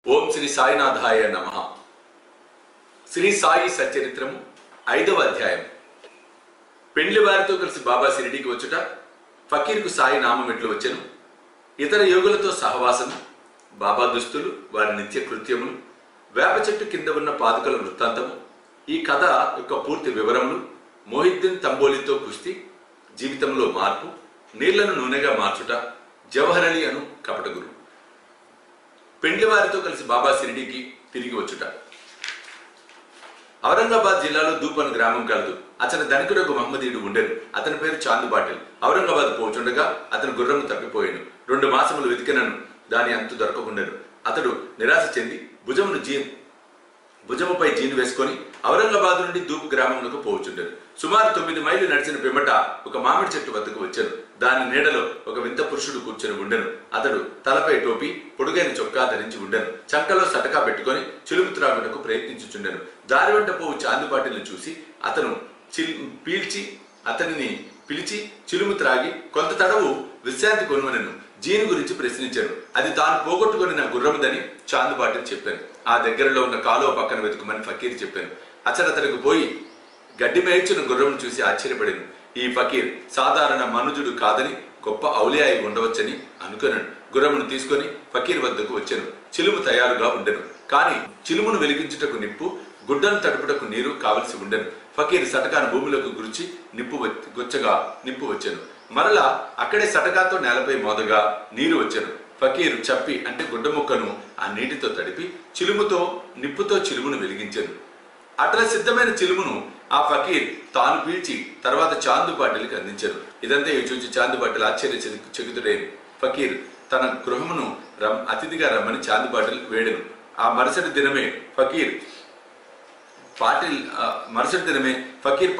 ఓం శ్రీ సాయినాథాయ నమః. శ్రీ సాయి సచరిత్రము 5వ అధ్యాయం. పెండ్లి వారితో కలిసి బాబా షిరిడీకి వచ్చుట, ఫకీర్కు సాయి నామం ఎట్లు వచ్చెను, ఇతర యోగులతో సహవాసము, బాబా దుస్తులు, వారి నిత్య కృత్యములు, వేప చెట్టు కింద ఉన్న పాదుకల వృత్తాంతము, ఈ కథ యొక్క పూర్తి వివరములు, మొహిద్దీన్ తంబోలితో కుస్తీ, జీవితంలో మార్పు, నీళ్లను నూనెగా మార్చుట, జవహర్ అలీ అను కపట గురు. పెండ్లి వారితో కలిసి బాబా షిరిడీకి తిరిగి వచ్చుట. ఔరంగాబాద్ జిల్లాలో దూప్ అను గ్రామం కలదు. అతని ధనికుడకు మహమ్మదీయుడు ఉండెను. అతని పేరు చాంద్ బాటిల్. ఔరంగాబాద్ పోచుండగా అతని గుర్రము తప్పిపోయాను. 2 మాసములు వెతికినను దాని అంతు దొరకకుండెను. అతడు నిరాశ చెంది భుజముపై జీను వేసుకొని ఔరంగాబాద్ నుండి దూప్ గ్రామమునకు పోచుండెను. సుమారు 9 మైళ్ళు నడిచిన పిమ్మట ఒక మామిడి చెట్టు వద్దకు వచ్చాను. దాని నీడలో ఒక వింత పురుషుడు కూర్చొని ఉండెను. అతడు తలపై టోపీ, పొడుగైన చొక్కా ధరించి ఉండెను. చంకలో సటకా పెట్టుకొని చిలుము త్రాగుటకు ప్రయత్నించుచుండెను. దారి వెంట పోవు చాందుబాటిల్ని చూసి అతనిని పిలిచి చిలుము త్రాగి కొంత తడవు విశ్రాంతి కొనుమనెను. జీను గురించి ప్రశ్నించాను. అది తాను పోగొట్టుకుని నా గుర్రముదని చాందుబాటిల్ చెప్పాను. ఆ దగ్గరలో ఉన్న కాలువ పక్కన వెతుకుమని ఫకీర్ చెప్పాను. అతనికి పోయి గడ్డి మేయించిన గుర్రమును చూసి ఆశ్చర్యపడాను. ఈ ఫకీర్ సాధారణ మనుజుడు కాదని, గొప్ప ఔలియా అయి ఉండవచ్చని అనుకున్నాను. గుర్రమును తీసుకొని ఫకీర్ వద్దకు వచ్చాను. చిలుము తయారుగా ఉండెను. కానీ చిలుమును వెలిగించుటకు నిప్పు, గుడ్డను తడుపుటకు నీరు కావలసి ఉండెను. ఫకీర్ సటకాను భూమిలోకి గురించి నిప్పు వచ్చాను. మరలా అక్కడే సటకాతో నేలపై మోదగా నీరు వచ్చాను. ఫకీర్ చప్పి అంటే గుడ్డ ముక్కను ఆ నీటితో తడిపి నిప్పుతో చిలుమును వెలిగించాను. అట్లా సిద్ధమైన చిలుమును ఆ ఫకీర్ తాను పీల్చి తర్వాత చాందుబాటిల్కి అందించారు. ఇదంతా చూచి చాందుబాటిల్ చకితుడైన ఫకీర్ తన గృహమును అతిథిగా రమ్మని చాందుబాటిల్ వేడెను. ఆ మరుసటి దినమే ఫకీర్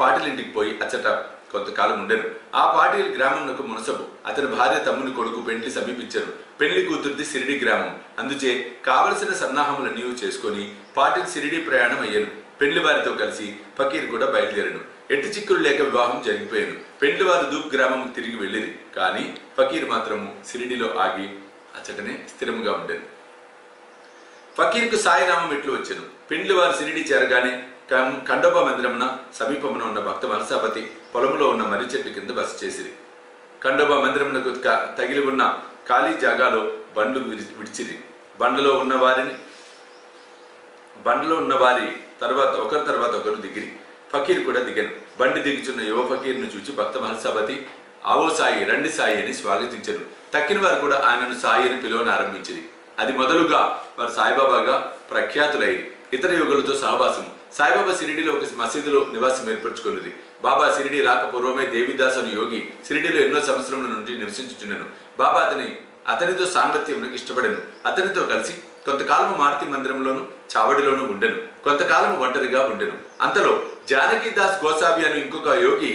పాటిల్ ఇంటికి పోయి అచ్చట కొంతకాలం ఉండెను. ఆ పాటిల్ గ్రామంలో మునసబు. అతని భార్య తమ్ముని కొడుకు పెండ్లి సమీపించారు. పెళ్లి కూతురిది షిరిడి గ్రామం. అందుచే కావలసిన సన్నాహములన్నీ చేసుకుని పాటిల్ షిరిడి ప్రయాణం అయ్యాను. పెండ్లి వారితో కలిసి ఫకీర్ కూడా బయలుదేరాను. ఎట్టి చిక్కులు లేక వివాహం జరిగిపోయాను. పెండ్లి వారు దూప్ గ్రామం తిరిగి వెళ్ళేది. కానీ ఫకీర్ మాత్రము షిరిడిలో ఆగి అచ్చటనే స్థిరముగా ఉండేది. ఫకీర్కు సాయినామం ఎట్లు వచ్చాను. పెండ్లి వారు షిరిడి చేరగానే ఖండోబా మందిరమున సమీపమున ఉన్న భక్త మనసాపతి పొలములో ఉన్న మర్రి చెట్టు కింద బస చేసిరి. ఖండోబా మందిరమునకు తగిలి ఉన్న ఖాళీ జాగాలో బండ్లు విడిచిరి. బండ్లలో ఉన్న వారి ఒకరి తర్వాత ఒకరు దిగిరి. ఫకీర్ కూడా దిగాను. బండి దిగుచున్న యువ ఫకీర్ను చూచి భక్త మహల్సాపతి ఆవో సాయి, రండి సాయి అని స్వాగతించరు. తక్కిన వారు కూడా ఆయనను సాయి అని పిలువని ఆరంభించింది. అది మొదలుగా వారు సాయిబాబాగా ప్రఖ్యాతులైరి. ఇతర యోగులతో సహవాసము. సాయిబాబా షిరిడిలో ఒక మసీదులో నివాసం ఏర్పరచుకున్నది. బాబా షిరిడి రాక పూర్వమే దేవిదాస్ అను యోగి షిరిడిలో ఎన్నో సంవత్సరముల నుండి నివసించుచున్నాను. బాబా అతనితో సాంగత్యమునకు ఇష్టపడెను. అతనితో కలిసి కొంతకాలము మారుతి మందిరంలోను చావడిలోనూ ఉండెను. కొంతకాలము ఒంటరిగా ఉండెను. అంతలో జానకీదాస్ గోసాబి అని ఇంకొక యోగి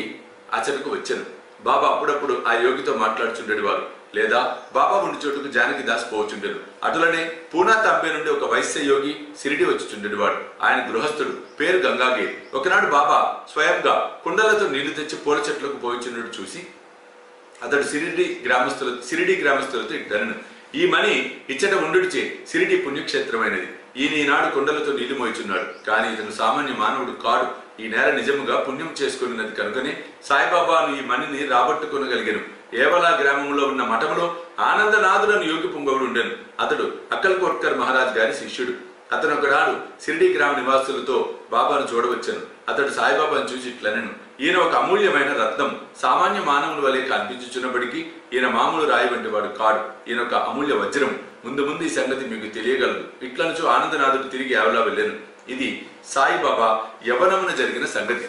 అతనికి వచ్చాను. బాబా అప్పుడప్పుడు ఆ యోగితో మాట్లాడుచుండేవారు. లేదా బాబా ఉండి చోటుకు జానకీదాస్ పోవచుండెను. అటులనే పూనా తాంబే నుండి ఒక వైశ్య యోగి షిరిడి వచ్చుచుండేవాడు. ఆయన గృహస్థుడు, పేరు గంగాగీర్. ఒకనాడు బాబా స్వయంగా కుండలతో నీళ్లు తెచ్చి పూల చెట్లకు పోయిచుండడు చూసి అతడు షిరిడి గ్రామస్తులతో ఇట్టనను, ఈ మని ఇచ్చట ఉండుడిచే షిరిడి పుణ్యక్షేత్రమైనది. ఈనాడు కుండలతో నీళ్లు మోయిచున్నాడు. కానీ ఇతను సామాన్య మానవుడు కాడు. ఈ నేల నిజముగా పుణ్యం చేసుకున్నది కనుకనే సాయిబాబాను ఈ మనిని రాబట్టుకొనగలిగాను. ఏవలా గ్రామంలో ఉన్న మఠములో ఆనందనాథులను యోగి పుంగవుడు ఉండెను. అతడు అక్కల్కోట్కర్ మహారాజ్ గారి శిష్యుడు. అతను ఒకనాడు షిరిడి గ్రామ నివాసులతో బాబాను చూడవచ్చాను. అతడు సాయిబాబాను చూసి ఇట్లనెను, ఈయన ఒక అమూల్యమైన రత్నం. సామాన్య మానవుల వలె కనిపించుచున్నప్పటికీ ఈయన మామూలు రాయి వంటి వాడు కాడు. ఈయన ఒక అమూల్య వజ్రం. ముందు ఈ సంగతి మీకు తెలియగలదు. ఇట్లనుచు ఆనందనాథుడు తిరిగి యావలా వెళ్ళాను. ఇది సాయిబాబా యవనమున జరిగిన సంగతి.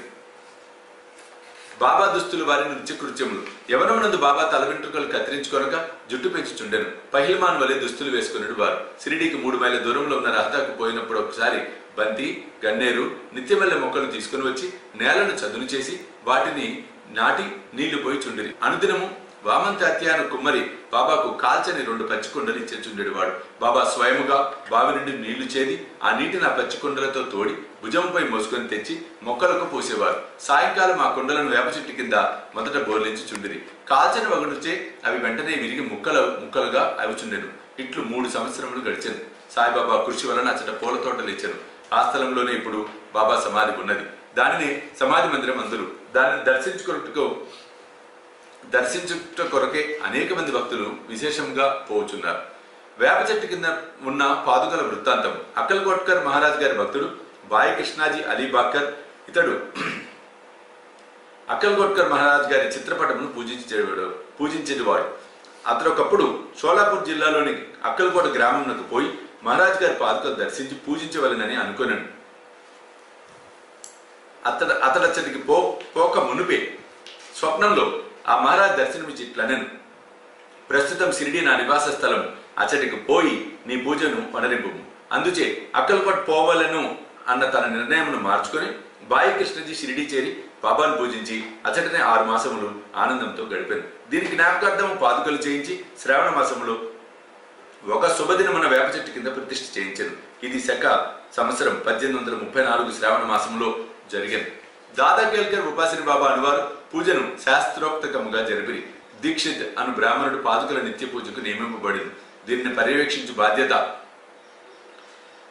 బాబా దుస్తులు వారి నిత్యకృత్యములు. యవనమునందు బాబా తల వెంట్రుకలు కత్తిరించుకొనక జుట్టు పెంచుచుండెను. పహిల్మాన్ వలె దుస్తులు వేసుకున్నాడు వారు. షిరిడీకి 3 మైళ్ళ దూరంలో ఉన్న రహదాకు పోయినప్పుడు ఒకసారి బంతి, గన్నేరు, నిత్యమల్లె మొక్కలు తీసుకుని వచ్చి నేలను చదును చేసి వాటిని నాటి నీళ్లు పోయి చుండిరి. అనుదినము వామంతాత్యాను కుమ్మరి బాబాకు కాల్చని 2 పచ్చికుండలు ఇచ్చేచుండేవాడు. బాబా స్వయముగా బావి నుండి నీళ్లు చేది ఆ నీటిని ఆ పచ్చికుండలతో తోడి భుజంపై మోసుకొని తెచ్చి మొక్కలకు పోసేవారు. సాయంకాలం ఆ కుండలను వేప చెట్టు కింద మొదట బోర్లించి చుండిరి. కాల్చని వగడుచే అవి వెంటనే విరిగి ముక్కలుగా అవుచుండెను. ఇట్లు 3 సంవత్సరములు గడిచెను. సాయిబాబా కృషి వలన అచ్చట పూల తోటలు ఇచ్చారు. ఆ స్థలంలోనే ఇప్పుడు బాబా సమాధి ఉన్నది. దానిని సమాధి మందిరం అందరూ దాన్ని దర్శించుట కొరకే అనేక మంది భక్తులు విశేషంగా పోచున్నారు. వేప చెట్టు కింద ఉన్న పాదుకల వృత్తాంతం. అక్కల్కోట్కర్ మహారాజ్ గారి భక్తుడు బాయి కృష్ణాజీ అలీబాకర్. ఇతడు అక్కల్కోట్కర్ మహారాజ్ గారి చిత్రపటమును పూజించేవాడు. అతడు ఒకప్పుడు షోలాపూర్ జిల్లాలోని అక్కల్కోట గ్రామంకు పోయి మహారాజ్ గారి పాదుకలు దర్శించి పూజించవలనని అనుకున్నాను. అతడచ్చటికి పోక మునుపే స్వప్నంలో ఆ మహారాజ్ దర్శనమిచ్చి ఇట్లనెను, ప్రస్తుతం షిరిడి నా నివాస స్థలం, అచ్చటికి పోయి నీ పూజను పనరింపు. అందుచే అక్కల్కోట్ పోవాలను అన్న తన నిర్ణయమును మార్చుకొని బాయి కృష్ణజీ షిరిడి చేరి బాబాను పూజించి అచ్చటనే 6 మాసములు ఆనందంతో గడిపాను. దీనికి జ్ఞాపకార్థం పాదుకలు చేయించి శ్రావణ మాసములో ఒక శుభదినమున వేప చెట్టు కింద ప్రతిష్ఠ చేయించాను. ఇది శక సంవత్సరం 1834 శ్రావణ మాసంలో జరిగింది. దాదా కేల్కర్ ఉపాసిని బాబా అనువారు పూజను శాస్త్రోక్తకముగా జరిపిరి. దీక్షిత్ అను బ్రాహ్మణుడు పాదుకల నిత్య పూజకు నియమింపబడింది. దీనిని పర్యవేక్షించు బాధ్యత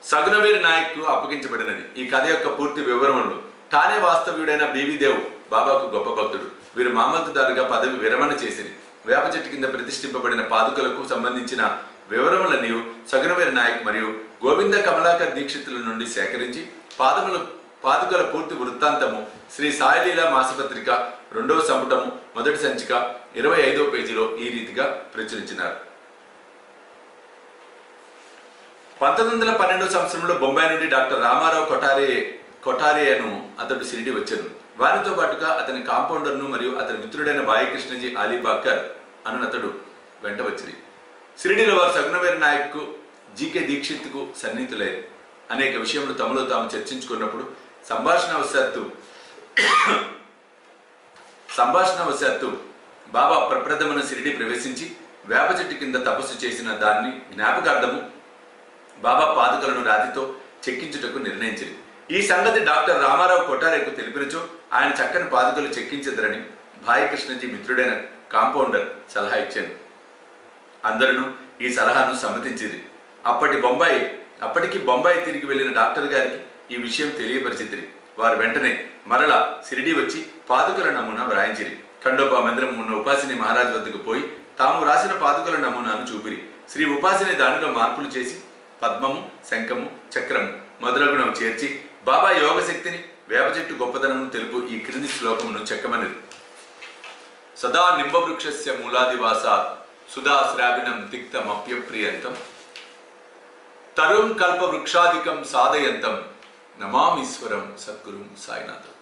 సగునవేరి నాయక్ అప్పగించబడినది. ఈ కథ యొక్క పూర్తి వివరములు. ఠానే వాస్తవ్యుడైన బీవీదేవ్ బాబాకు గొప్ప భక్తుడు. వీరు మామల్తుదారుగా పదవి విరమణ చేసిరి. వేప చెట్టు కింద ప్రతిష్ఠింపబడిన పాదుకలకు సంబంధించిన వివరములన్నీ సగునవేరి నాయక్ మరియు గోవింద కమలాకర్ దీక్షితుల నుండి సేకరించి పాదుకల పూర్తి వృత్తాంతము శ్రీ సాయిలీలా మాసపత్రిక 2వ సంపుటము 1వ సంచిక 25వ పేజీలో ఈ రీతిగా ప్రచురించినారు. 1912 సంవత్సరంలో బొంబాయి నుండి డాక్టర్ రామారావు కొఠారేను అతడు షిరిడి వచ్చాను. వారితో పాటుగా అతని కాంపౌండర్ను మరియు అతని మిత్రుడైన బాయి కృష్ణజీ అలీబాకర్ అను అతడు వెంట వచ్చింది. షిరిడిలో వారు సగునవేరి నాయక్ జీకే దీక్షిత్ కు సన్నిహితులైన అనేక విషయములు తమలో తాము చర్చించుకున్నప్పుడు సంభాషణవశాత్తు బాబా ప్రప్రథమన షిరిడి ప్రవేశించి వేప చెట్టు కింద తపస్సు చేసిన దాన్ని జ్ఞాపకార్థము బాబా పాదుకలను రాతితో చెక్కించుటకు నిర్ణయించింది. ఈ సంగతి డాక్టర్ రామారావు కొఠారేకు తెలిపినచో ఆయన చక్కని పాదుకలు చెక్కించదరని బాయి కృష్ణజీ మిత్రుడైన కాంపౌండర్ సలహా ఇచ్చాను. అందరూ ఈ సలహాను సమ్మతించింది. అప్పటికి బొంబాయి తిరిగి వెళ్లిన డాక్టర్ గారికి ఈ విషయం తెలియపరిచింది. వారు వెంటనే మరలా షిరిడి వచ్చి పాదుకల నమూనా వ్రాయించిరి. ఖండోబా మందిరం ఉన్న ఉపాసిని మహారాజ్ వద్దకు పోయి తాము రాసిన పాదుకల నమూనాను చూపిరి. శ్రీ ఉపాసిని దానిలో మార్పులు చేసి పద్మము, శంఖము, చక్రము మొదలగునవి చేర్చి బాబా యోగ శక్తిని, వేప చెట్టు గొప్పతనము తెలుపు ఈ క్రింది శ్లోకమును చెక్కమని. సదా నింబవృక్షస్య మూలాదివాసాత్ సుధా శ్రావిణం తిక్తమప్యప్రియంతం తరుం కల్ప వృక్షాధికం సాధయంతం నమామీశ్వరం సద్గురు సాయినాథం.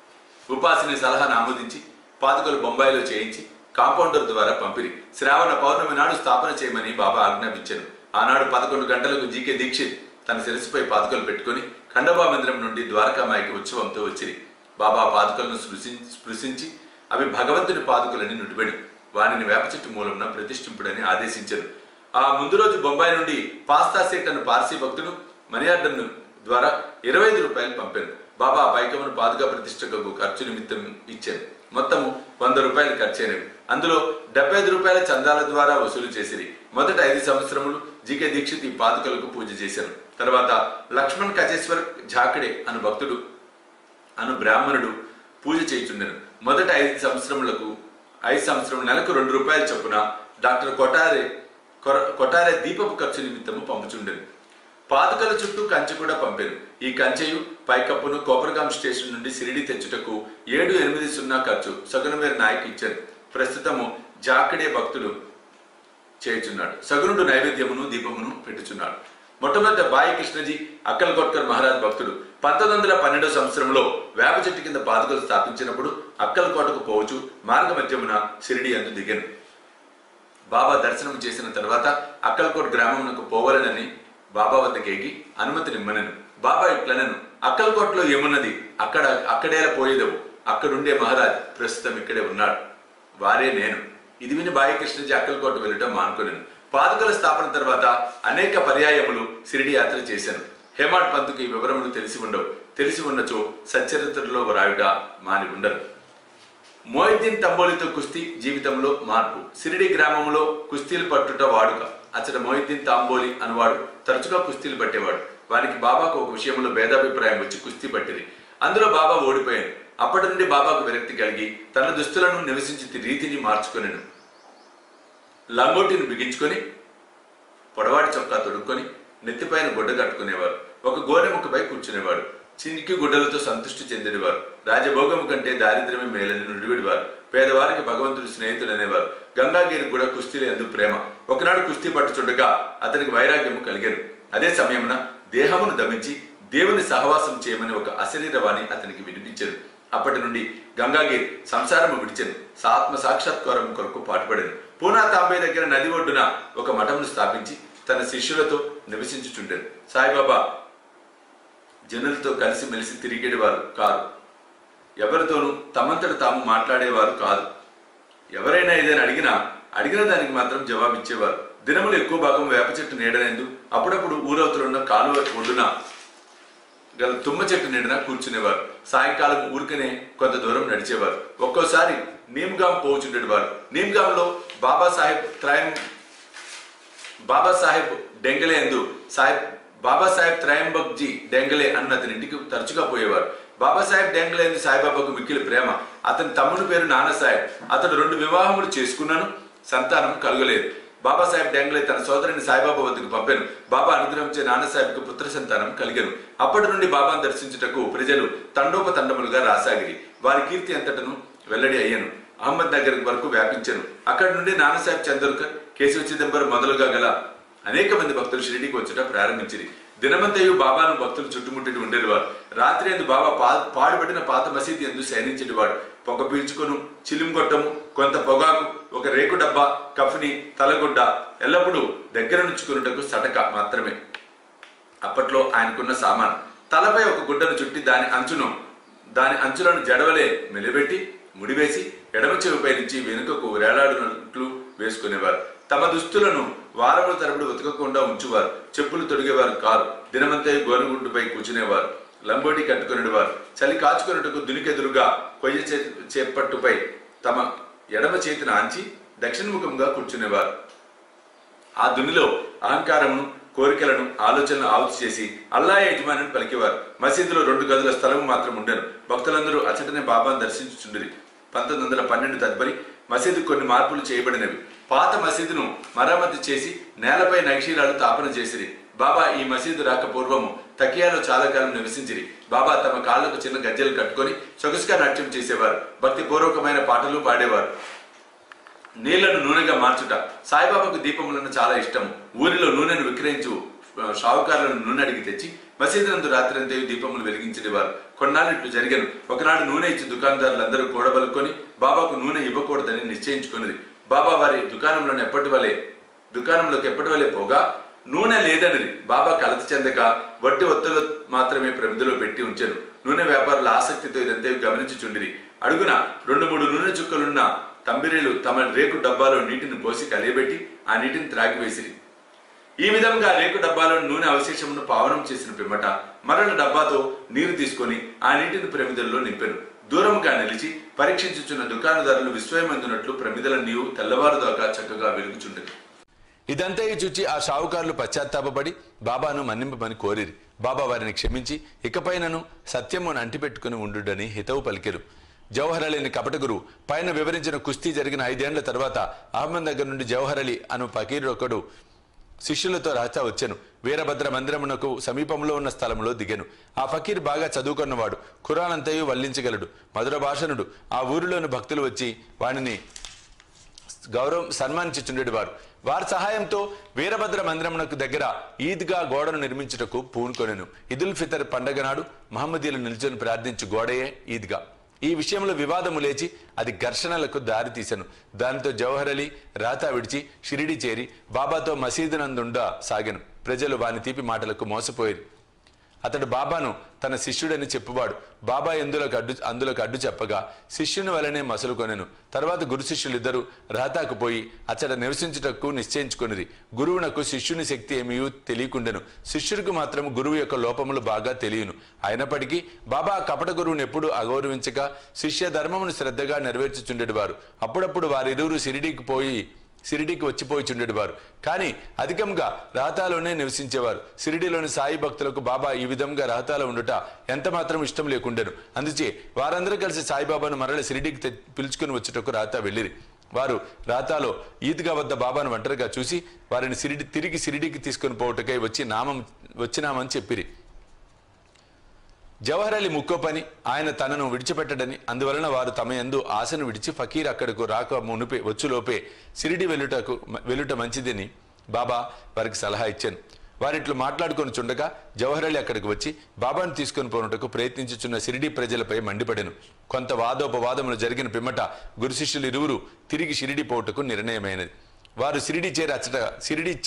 ఉపాసిని సలహాను ఆమోదించి పాదుకలు బొంబాయిలో చేయించి కాంపౌండర్ ద్వారా పంపిరి. శ్రావణ పౌర్ణమి నాడు స్థాపన చేయమని బాబా ఆజ్ఞాపించారు. ఆనాడు 11 గంటలకు జీకే దీక్షిత్ తన శిరస్సుపై పాదుకలు పెట్టుకుని ఖండోబా మందిరం నుండి ద్వారకామాయికి ఉత్సవంతో వచ్చిరి. బాబా పాదుకలను స్పృశించి అవి భగవంతుని పాదుకలని నుడిబడి వారిని వేప చెట్టు మూలంన ప్రతిష్ఠింపుడని ఆదేశించారు. ఆ ముందు రోజు బొంబాయి నుండి పాస్తా సేట్ అను పార్సీ భక్తుడు మనియార్డన్ ద్వారా 25 రూపాయలు పంపారు. బాబా పైకమును పాదుగా ప్రతిష్టకు ఖర్చు నిమిత్తం ఇచ్చారు. మొత్తము 100 రూపాయలు ఖర్చయినవి. అందులో 75 రూపాయల చందాల ద్వారా వసూలు చేసిరి. మొదట 5 సంవత్సరములు జీకే దీక్షిత్ ఈ పాదుకలకు పూజ చేశారు. తర్వాత లక్ష్మణ్ కచేశ్వర్ ఝాకడే అను భక్తుడు అను బ్రాహ్మణుడు పూజ చేయుచుండెను. మొదట 5 సంవత్సరములకు నెలకు 2 రూపాయల చొప్పున డాక్టర్ కొఠారే దీపపు ఖర్చు నిమిత్తము పంపుచుండెను. పాదుకల చుట్టూ కంచె కూడా పంపారు. ఈ కంచెయు పైకప్పును కోపర్గాం స్టేషన్ నుండి షిరిడి తెచ్చుటకు 780 ఖర్చు సగునవేరి నాయక్ ఇచ్చారు. ప్రస్తుతము జాకడే భక్తుడు చేయుచున్నాడు. సగునుడు నైవేద్యమును దీపమును పెట్టుచున్నాడు. మొట్టమొదట బాయి కృష్ణజీ అక్కల్కోట్కర్ మహారాజ్ భక్తుడు 1912 సంవత్సరంలో వేప చెట్టు కింద పాదుకలు స్థాపించినప్పుడు అక్కల్కోటకు పోవచ్చు మార్గ మధ్యమున షిరిడి అందు దిగాను. బాబా దర్శనం చేసిన తర్వాత అక్కల్కోట్ గ్రామమునకు పోవాలనని బాబా వద్దకు ఎగి అనుమతినిమ్మనను. బాబా ఇట్లనను, అక్కల్కోట్లో ఏమున్నది, అక్కడేలా పోయేదవు, అక్కడుండే మహారాజ్ ప్రస్తుతం ఇక్కడే ఉన్నాడు, వారే నేను. ఇది విని బాయి కృష్ణజీ అక్కల్కోట వెళ్ళటం మానుకున్నాను. పాదుకల స్థాపన తర్వాత అనేక పర్యాయములు షిరిడి యాత్ర చేశాను. హేమాడ్ పంతుకు ఈ వివరములు తెలిసి ఉండవు. తెలిసి ఉన్నచో సచ్చరిత్రలో వ్రాయుట మాని ఉండరు. మొయిద్దీన్ తంబోలితో కుస్తీ జీవితంలో మార్పు. షిరిడి గ్రామంలో కుస్తీలు పట్టుట వాడుక. అచ్చట మొయిద్దీన్ తాంబోలి అనువాడు తరచుగా కుస్తీలు పట్టేవాడు. వారికి బాబాకు ఒక విషయంలో భేదాభిప్రాయం వచ్చి కుస్తీ పట్టింది. అందులో బాబా ఓడిపోయాడు. అప్పటి నుండి బాబాకు విరక్తి కలిగి తన దుస్తులను నివసించి రీతిని మార్చుకొనెను. లంగోటిని బిగించుకొని పొడవాటి చొక్కా తొడుక్కొని నెత్తిపైన గుడ్డ కట్టుకునేవారు. ఒక గోనెముక్కపై కూర్చునేవాడు. చినికి గుడ్డలతో సంతృష్టి చెందేవారు. రాజభోగము కంటే దారిద్ర్యమే మేలని నుడివిడివారు. పేదవారికి భగవంతుడు స్నేహితుడు అనేవారు. గంగాగిరికి కూడా కుస్తీలు ఎందుకు ప్రేమ. ఒకనాడు కుస్తీ పట్టుచుండగా అతనికి వైరాగ్యము కలిగాను. అదే సమయమున దేహమును దమించి దేవుని సహవాసం చేయమని ఒక అశరీరవాణి అతనికి వినిపించారు. అప్పటి నుండి గంగాగిరి సంసారము విడిచెను. ఆత్మ సాక్షాత్కారం కొరకు పాటుపడాను. పూనా తాంబే దగ్గర నది ఒడ్డున ఒక మఠమును స్థాపించి తన శిష్యులతో నివసించుచుండెను. సాయిబాబా జనులతో కలిసి మెలిసి తిరిగేవారు కాదు. ఎవరితోనూ తమంతట తాము మాట్లాడేవారు కాదు. ఎవరైనా ఏదైనా అడిగిన దానికి మాత్రం జవాబిచ్చేవారు. దినములు ఎక్కువ భాగం వేప చెట్టు నీడనేందు, అప్పుడప్పుడు ఊరవతలున్న కాలువ ఒడ్డున గల తుమ్మ చెట్టు నీడన కూర్చునేవారు. సాయంకాలం ఊరికనే కొంత దూరం నడిచేవారు. ఒక్కోసారి నీమ్గాం పోచుండేవారు. నీమ్గాంలో బాబాసాహెబ్ డెంగలే ఎందు బాబాసాహెబ్ త్రయంబక్జీ డెంగలే అన్న అతని ఇంటికి తరచుగా పోయేవారు. బాబాసాహెబ్ డెంగలే ఎందు సాయిబాబాకు మిక్కిలి ప్రేమ. అతని తమ్ముని పేరు నానాసాహెబ్. అతడు 2 వివాహములు చేసుకున్నాను. సంతానం కలుగలేదు. బాబాసాహెబ్ డెంగలే తన సోదరుని సాయిబాబా వద్దకు పంపాను. బాబా అనుగ్రహించే నానాసాహెబ్కు పుత్ర సంతానం కలిగాను. అప్పటి నుండి బాబాను దర్శించుటకు ప్రజలు తండోపతండములుగా రాసాగిరి. వారి కీర్తి అంతటను వెల్లడి అయ్యాను. అహ్మద్ నగర్ వరకు వ్యాపించాను. అక్కడి నుండి నానాసాహెబ్ చందోర్కర్, కేశవ చిదంబరం మొదలుగా గల అనేక మంది భక్తులు షిరిడీకి వచ్చుట ప్రారంభించింది. దినమంతయు బాబాను భక్తులు చుట్టుముట్టి ఉండేవారు. రాత్రి ఎందు బాబా పాడుబడిన పాత మసీదు ఎందు శయనించేవాడు. పొగ పీల్చుకొను, చిలిం గొట్టము, కొంత పొగాకు, ఒక రేకు డబ్బా, కఫ్ని, తలగుడ్డ ఎల్లప్పుడూ దగ్గర నుంచుకున్నటకు సటక మాత్రమే అప్పట్లో ఆయనకున్న సామాన్. తలపై ఒక గుడ్డను చుట్టి దాని అంచులను జడవలే మెలిబెట్టి ముడివేసి ఎడమ చెవిపై నుంచి వెనుకకు వేలాడునట్లు వేసుకునేవారు. తమ దుస్తులను వారముల తరబడి ఉతకకుండా ఉంచువారు. చెప్పులు తొడిగేవారు కారు. దినమంతా గోనగుడ్డుపై కూర్చునేవారు. లంబోటి కట్టుకునేవారు. చలి కాచుకున్నట్టుకు దునికెదురుగా కొయ్య చేపట్టుపై తమ ఎడమ చేతిని ఆంచి దక్షిణముఖంగా కూర్చునేవారు. ఆ దునిలో అహంకారమును, కోరికలను, ఆలోచనలు ఆవుతి చేసి అల్లా యజమానిని పలికేవారు. మసీదులో 2 గదుల స్థలము మాత్రం ఉండేను. భక్తులందరూ అచటనే బాబాను దర్శించుచుండిరి. 1912 తదుపరి మసీదు కొన్ని మార్పులు చేయబడినవి. పాత మసీదును మరమ్మతు చేసి నేలపై నగిషీరాలు తాపన చేసిరి. బాబా ఈ మసీదు రాక పూర్వము తకియాలో చాలా కాలం నివసించిరి. బాబా తమ కాళ్లకు చిన్న గజ్జలు కట్టుకొని సొగసుగా నాట్యం చేసేవారు. భక్తి పూర్వకమైన పాటలు పాడేవారు. నీళ్లను నూనెగా మార్చుట. సాయిబాబాకు దీపములను చాలా ఇష్టము. ఊరిలో నూనెను విక్రయించు షావుకారులను నూనె అడిగి తెచ్చి మసీదునందు రాత్రంతా దీపములు వెలిగించేవారు. కొన్నాళ్ళు ఇట్లు జరిగాను. ఒకనాడు నూనె ఇచ్చి దుకాణదారులందరూ కూడబలుకొని బాబాకు నూనె ఇవ్వకూడదని నిశ్చయించుకున్నది. బాబా వారి దుకాణంలోకి ఎప్పటి వలె పోగా నూనె లేదనిది. బాబా కలత చెందక వట్టి ఒత్తులు మాత్రమే ప్రమిదిలో పెట్టి ఉంచాను. నూనె వ్యాపారుల ఆసక్తితో ఇదంతా గమనించుచుండిరి. అడుగున 2-3 నూనె చుక్కలున్న తంబిరీలు తమ రేకు డబ్బాలో నీటిని పోసి కలియబెట్టి ఆ నీటిని త్రాగివేసిరి. ఈ విధంగా రేకు డబ్బాలో నూనె అవశేషమును పావనం చేసిన పిమ్మట మరల డబ్బాతో నీరు తీసుకొని ఆ నీటిని ప్రమిదల్లో నింపెను. దూరముగా నిలిచి పరీక్షించుచున్న దుకాణదారులు విస్మయమందునట్లు ప్రమిదల నీవు తెల్లవారు దాకా చక్కగా వెలుగుచుండెను. ఇదంతా చూచి ఆ షావుకారులు పశ్చాత్తాపడి బాబాను మన్నింపమని కోరిరి. బాబా వారిని క్షమించి ఇకపైనను సత్యమును అంటిపెట్టుకుని ఉండుడని హితవు పలికెరు. జవహర్ అలీని కపట గురువు పైన వివరించిన కుస్తీ జరిగిన 5 ఏళ్ల తర్వాత అహ్మద్ నగర్ నుండి జవహర్ అలీ అను ఫకీరు ఒకడు శిష్యులతో రాచా వచ్చెను. వీరభద్ర మందిరమునకు సమీపంలో ఉన్న స్థలంలో దిగెను. ఆ ఫకీర్ బాగా చదువుకున్నవాడు. ఖురాన్ అంతయు వల్లించగలడు. మధుర భాషణుడు. ఆ ఊరిలోని భక్తులు వచ్చి వాడిని సన్మానించుచుండేవారు. వారి సహాయంతో వీరభద్ర మందిరమునకు దగ్గర ఈద్గా గోడను నిర్మించుటకు పూనుకొనెను. ఇదుల్ ఫితర్ పండగ నాడు మహమ్మదీయులు నిల్చొని ప్రార్థించు గోడయే ఈద్గా. ఈ విషయంలో వివాదము లేచి అది ఘర్షణలకు దారి తీసెను. దానితో జవహర్ అలీ రాతా విడిచి షిరిడి చేరి బాబాతో మసీదునందుండా సాగెను. ప్రజలు వాని తీపి మాటలకు మోసపోయారు. అతడు బాబాను తన శిష్యుడని చెప్పువాడు. బాబా అందులోకి అడ్డు చెప్పగా శిష్యుని వలనే మసలుకొనెను. తర్వాత గురు శిష్యులిద్దరూ రాతాకు పోయి అతడ నివసించుటకు నిశ్చయించుకొనిరి. గురువునకు శిష్యుని శక్తి ఏమీ తెలియకుండెను. శిష్యుడికి మాత్రం గురువు యొక్క లోపములు బాగా తెలియను. అయినప్పటికీ బాబా కపట గురువును ఎప్పుడు అగౌరవించక శిష్య ధర్మమును శ్రద్ధగా నెరవేర్చుచుండేవారు. అప్పుడప్పుడు వారిరువురు షిరిడీకి పోయి షిరిడీకి వచ్చిపోయిచుండేడు వారు. కానీ అధికంగా రహతాలోనే నివసించేవారు. షిరిడీలోని సాయి భక్తులకు బాబా ఈ విధంగా రహతాలో ఉండుట ఎంత మాత్రం ఇష్టం లేకుండెను. అందుచే వారందరూ కలిసి సాయిబాబాను మరల షిరిడీకి పిలుచుకుని వచ్చుటకు రహతా వెళ్ళిరి. వారు రహతాలో ఈద్గా వద్ద బాబాను ఒంటరిగా చూసి వారిని తిరిగి షిరిడీకి తీసుకుని పోవుటకై వచ్చినామని చెప్పిరి. జవహర్ అలీ ముక్కోపని ఆయన తనను విడిచిపెట్టడని, అందువలన వారు తమ యందు ఆశను విడిచి ఫకీర్ అక్కడకు రాక మునిపే వచ్చులోపే షిరిడి వెళ్ళుట మంచిదని బాబా వారికి సలహా ఇచ్చాను. వారిట్లు మాట్లాడుకొని చుండగా జవహర్ అలీ అక్కడికి వచ్చి బాబాను తీసుకుని పోనుటకు ప్రయత్నించుచున్న షిరిడి ప్రజలపై మండిపడెను. కొంత వాదోపవాదములు జరిగిన పిమ్మట గురు శిష్యులు ఇరువురు తిరిగి షిరిడి పోవుటకు నిర్ణయమైనది. వారు షిరిడి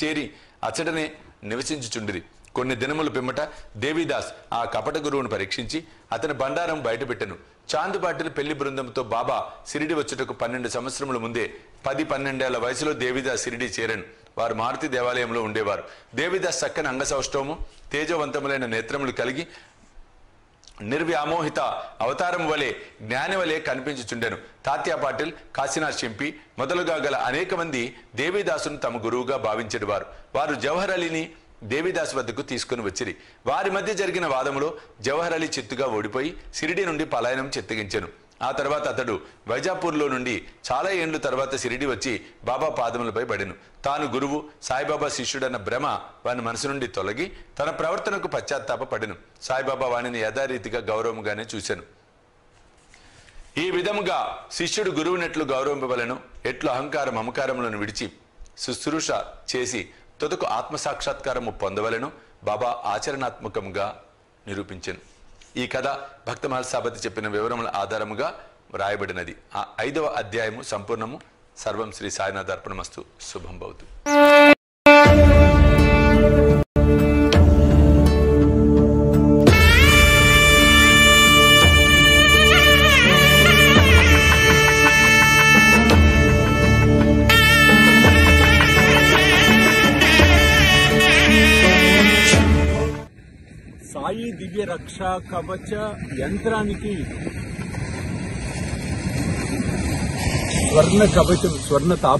చేరి అచ్చటనే నివసించుచుండిరి. కొన్ని దినముల పిమ్మట దేవిదాస్ ఆ కపట గురువును పరీక్షించి అతని బండారం బయటపెట్టెను. చాందుబాటిల పెళ్లి బృందంతో బాబా షిరిడి వచ్చుటకు 12 సంవత్సరముల ముందే 10-12 ఏళ్ల వయసులో దేవిదాస్ షిరిడి చేరను. వారు మారుతి దేవాలయంలో ఉండేవారు. దేవిదాస్ చక్కని అంగసౌష్ఠవము, తేజవంతములైన నేత్రములు కలిగి నిర్వ్యామోహిత అవతారం వలె జ్ఞాని వలె కనిపించుచుండెను. తాత్యా పాటిల్, కాశీనాథ్ షింపి మొదలుగా గల అనేక మంది దేవిదాసును తమ గురువుగా భావించేవారు. వారు జవహర్ అలీని దేవిదాస్ వద్దకు తీసుకుని వచ్చిరి. వారి మధ్య జరిగిన వాదములో జవహర్ అలీ చిత్తుగా ఓడిపోయి షిరిడి నుండి పలాయనం చిత్తగించెను. ఆ తర్వాత అతడు వైజాపూర్లో నుండి చాలా ఏండ్ల తర్వాత షిరిడి వచ్చి బాబా పాదములపై పడెను. తాను గురువు, సాయిబాబా శిష్యుడన్న భ్రమ వాని మనసు నుండి తొలగి తన ప్రవర్తనకు పశ్చాత్తాప పడెను. సాయిబాబా వానిని యథారీతిగా గౌరవంగానే చూశాను. ఈ విధముగా శిష్యుడు గురువునెట్లు గౌరవింపవలను, ఎట్లు అహంకార మమకారములను విడిచి శుశ్రూష చేసి తుదకు ఆత్మసాక్షాత్కారము పొందవలను బాబా ఆచరణాత్మకంగా నిరూపించెను. ఈ కథ భక్త మహల్సాపతి చెప్పిన వివరముల ఆధారముగా రాయబడినది. ఆ 5వ అధ్యాయము సంపూర్ణము. సర్వం శ్రీ సాయినాథ్ అర్పణమస్తు. శుభం భవతు. సాయి దివ్య రక్షా కవచ యంత్రానికి స్వర్ణ కవచం, స్వర్ణ తాప